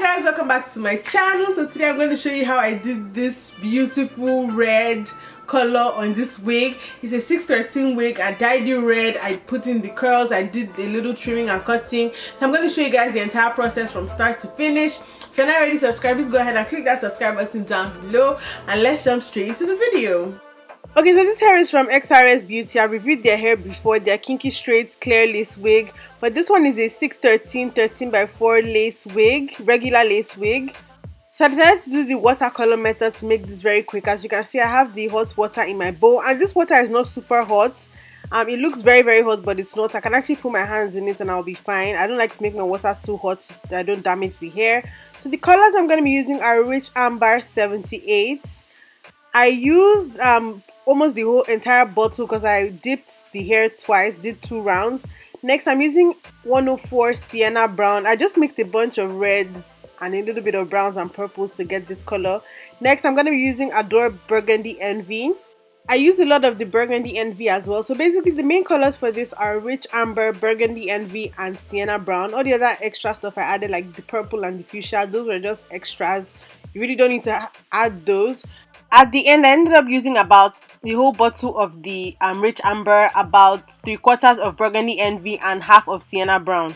guys, welcome back to my channel. So today I'm going to show you how I did this beautiful red color on this wig. It's a 613 wig. I dyed it red, I put in the curls, I did a little trimming and cutting. So I'm going to show you guys the entire process from start to finish. If you're not already subscribed, please go ahead and click that subscribe button down below, and let's jump straight into the video. Okay, so this hair is from Xrsbeauty. I reviewed their hair before, their kinky straight clear lace wig, but this one is a 613 13x4 lace wig, regular lace wig. So I decided to do the watercolor method to make this very quick. As you can see, I have the hot water in my bowl, and this water is not super hot. It looks very hot, but it's not. I can actually put my hands in it and I'll be fine. I don't like to make my water too hot so that I don't damage the hair. So the colors I'm going to be using are Rich Amber 78. I used almost the whole entire bottle because I dipped the hair twice, did 2 rounds. Next, I'm using 104 Sienna Brown. I just mixed a bunch of reds and a little bit of browns and purples to get this color. Next, I'm going to be using Adore Burgundy Envy. I used a lot of the Burgundy Envy as well. So basically, the main colors for this are Rich Amber, Burgundy Envy, and Sienna Brown. All the other extra stuff I added, like the purple and the fuchsia, those were just extras. You really don't need to add those. At the end, I ended up using about the whole bottle of the Rich Amber, about 3/4 of Burgundy Envy, and half of Sienna Brown.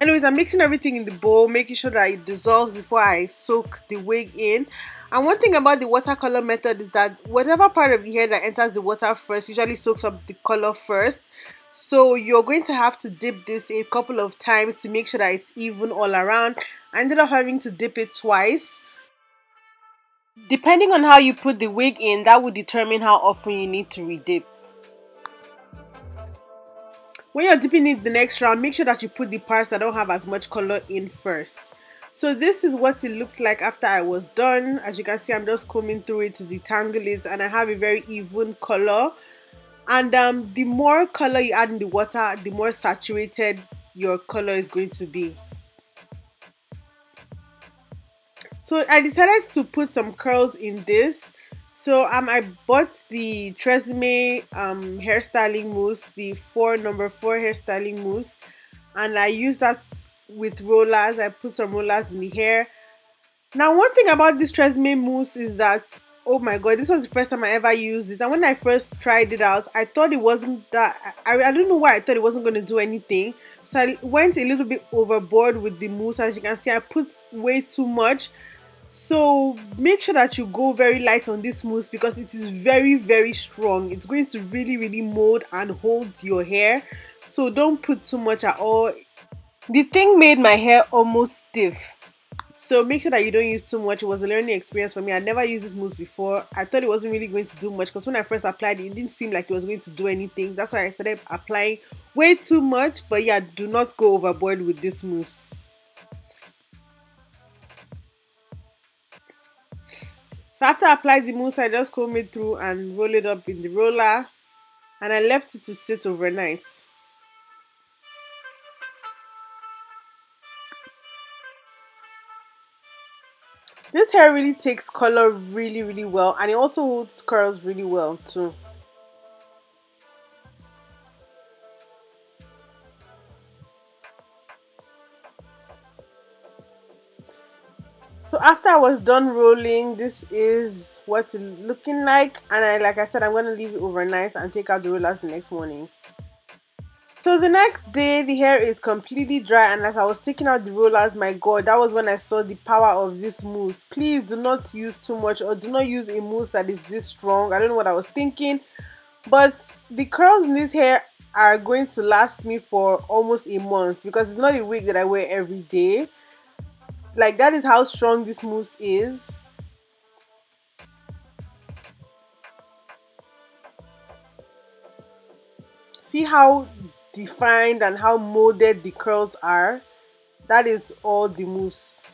Anyways, I'm mixing everything in the bowl, making sure that it dissolves before I soak the wig in. And one thing about the watercolor method is that whatever part of the hair that enters the water first usually soaks up the color first. So you're going to have to dip this a couple of times to make sure that it's even all around. I ended up having to dip it twice. Depending on how you put the wig in, that will determine how often you need to redip. When you're dipping it the next round, make sure that you put the parts that don't have as much color in first. So this is what it looks like after I was done. As you can see, I'm just combing through it to detangle it, and I have a very even color. And the more color you add in the water, the more saturated your color is going to be. So I decided to put some curls in this. So I bought the Xrsbeauty hairstyling mousse, the number 4 hairstyling mousse, and I used that with rollers. I put some rollers in the hair. Now, one thing about this Xrsbeauty mousse is that, oh my god, this was the first time I ever used it, and when I first tried it out, I thought it wasn't that, I don't know why I thought it wasn't going to do anything. So I went a little bit overboard with the mousse. As you can see, I put way too much. So make sure that you go very light on this mousse because it is very strong. It's going to really mold and hold your hair, so don't put too much at all. The thing made my hair almost stiff, so make sure that you don't use too much. It was a learning experience for me. I'd never used this mousse before. I thought it wasn't really going to do much because when I first applied it, it didn't seem like it was going to do anything. That's why I started applying way too much. But yeah, do not go overboard with this mousse. So after I applied the mousse, I just comb it through and roll it up in the roller, and I left it to sit overnight. This hair really takes color really well, and it also holds curls really well too. So after I was done rolling, this is what it's looking like, and like I said, I'm going to leave it overnight and take out the rollers the next morning. So the next day, the hair is completely dry, and as I was taking out the rollers, my god, that was when I saw the power of this mousse. Please do not use too much, or do not use a mousse that is this strong. I don't know what I was thinking, but the curls in this hair are going to last me for almost a month because it's not a wig that I wear every day. Like, that is how strong this mousse is. See how defined and how molded the curls are? That is all the mousse.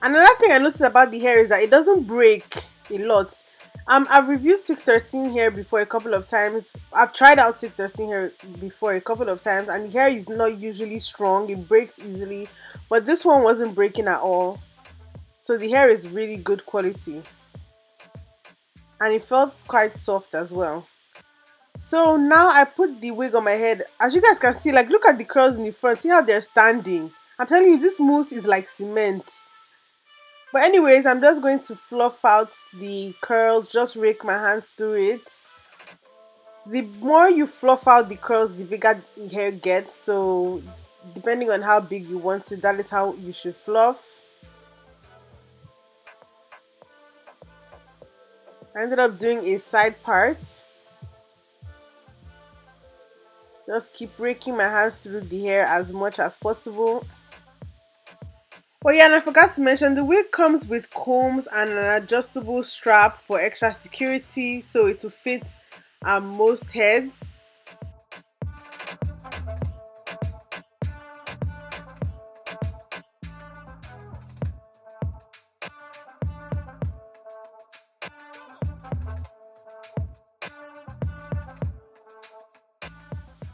Another thing I noticed about the hair is that it doesn't break a lot. I've reviewed 613 hair before a couple of times. I've tried out 613 hair before a couple of times, and the hair is not usually strong. It breaks easily, but this one wasn't breaking at all. So the hair is really good quality. and it felt quite soft as well. So now I put the wig on my head. As you guys can see, like, look at the curls in the front. See how they're standing. I'm telling you, this mousse is like cement. But anyways, I'm just going to fluff out the curls, just rake my hands through it. The more you fluff out the curls, the bigger the hair gets. So depending on how big you want it, that is how you should fluff. I ended up doing a side part. Just keep raking my hands through the hair as much as possible. Oh yeah, and I forgot to mention, the wig comes with combs and an adjustable strap for extra security, so it will fit most heads.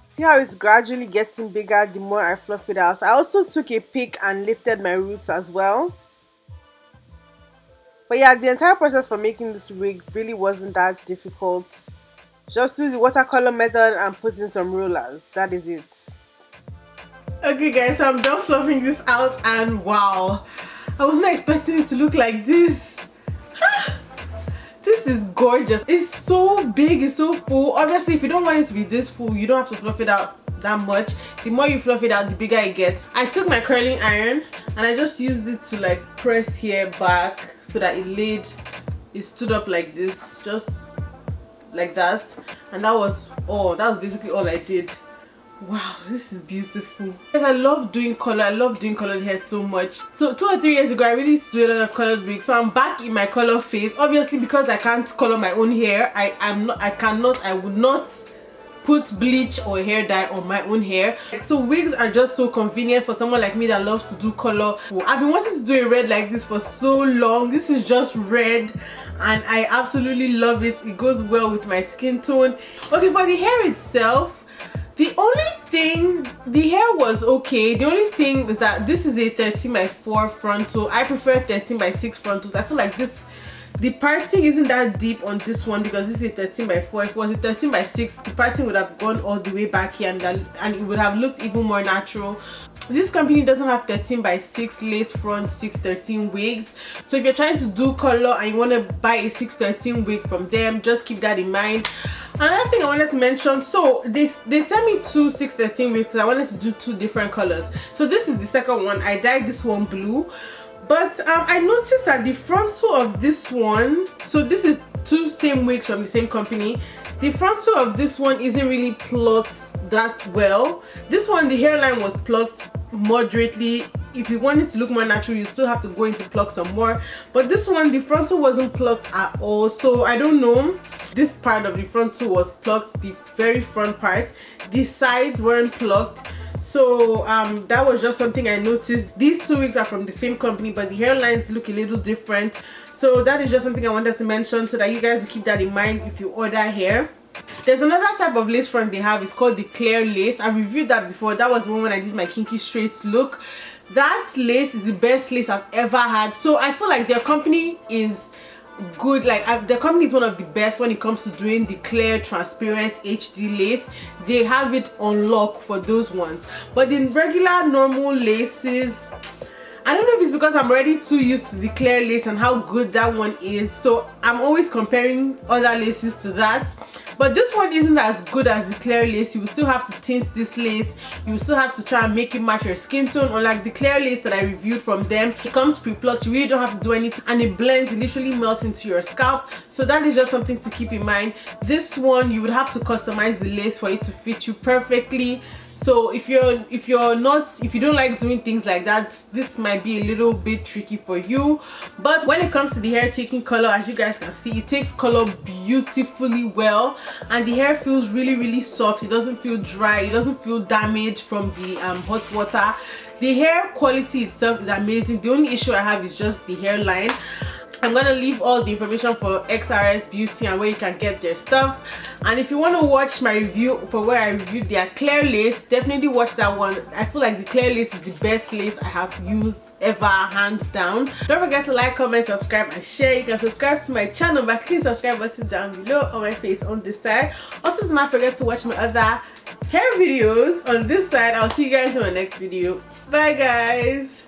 See how it's gradually getting bigger the more I fluff it out. I also took a pick and lifted my roots as well. But yeah, the entire process for making this wig really wasn't that difficult. Just do the watercolor method and put in some rollers. That is it. Okay guys, so I'm done fluffing this out, and wow, I was not expecting it to look like this. This is gorgeous. It's so big, it's so full. Obviously, if you don't want it to be this full, you don't have to fluff it out that much. The more you fluff it out, the bigger it gets. I took my curling iron and I just used it to like press hair back so that it stood up like this, just like that. And that was all. That was basically all I did. Wow, this is beautiful. Yes, I love doing color. I love doing colored hair so much. So 2 or 3 years ago, I really used to do a lot of colored wigs. So I'm back in my color phase. Obviously, because I can't color my own hair, I would not put bleach or hair dye on my own hair. So wigs are just so convenient for someone like me that loves to do color. I've been wanting to do a red like this for so long. This is just red and I absolutely love it. It goes well with my skin tone. Okay, for the hair itself, the only thing, the hair was okay. The only thing is that this is a 13x4 frontal. I prefer 13x6 frontals. I feel like the parting isn't that deep on this one because this is a 13x4. If it was a 13x6, the parting would have gone all the way back here and it would have looked even more natural. This company doesn't have 13x6 lace front 613 wigs. So if you're trying to do color and you want to buy a 613 wig from them, just keep that in mind. Another thing I wanted to mention, so they sent me 2 613 wigs and I wanted to do 2 different colors. So this is the second one. I dyed this one blue. But I noticed that the frontal of this one, so this is 2 same wigs from the same company. The frontal of this one isn't really plucked that well. This one, the hairline was plucked moderately. If you want it to look more natural, you still have to go into pluck some more. But this one, the frontal wasn't plucked at all. So I don't know. This part of the frontal was plucked, the very front part. The sides weren't plucked. So that was just something I noticed. These 2 wigs are from the same company, but the hairlines look a little different. So that is just something I wanted to mention so that you guys will keep that in mind if you order hair. There's another type of lace front they have. It's called the clear lace. I reviewed that before. That was the one when I did my kinky straight look. That lace is the best lace I've ever had. So I feel like their company is good. Like their company is one of the best when it comes to doing the clear transparent HD lace. They have it on lock for those ones. But in regular normal laces, I don't know if it's because I'm already too used to the clear lace and how good that one is, so I'm always comparing other laces to that. But this one isn't as good as the clear lace. You will still have to tint this lace. You will still have to try and make it match your skin tone. Unlike the clear lace that I reviewed from them, it comes pre-plucked. You really don't have to do anything and it blends. It literally melts into your scalp. So that is just something to keep in mind. This one, you would have to customize the lace for it to fit you perfectly. So if you don't like doing things like that, this might be a little bit tricky for you. But when it comes to the hair taking color, as you guys can see, it takes color beautifully well and the hair feels really soft. It doesn't feel dry, it doesn't feel damaged from the hot water. The hair quality itself is amazing. The only issue I have is just the hairline. I'm gonna leave all the information for Xrsbeauty and where you can get their stuff. And if you want to watch my review for where I reviewed their clear lace, definitely watch that one. I feel like the clear lace is the best lace I have used ever, hands down. Don't forget to like, comment, subscribe and share. You can subscribe to my channel by clicking the subscribe button down below on my face on this side. Also, do not forget to watch my other hair videos on this side. I'll see you guys in my next video. Bye guys.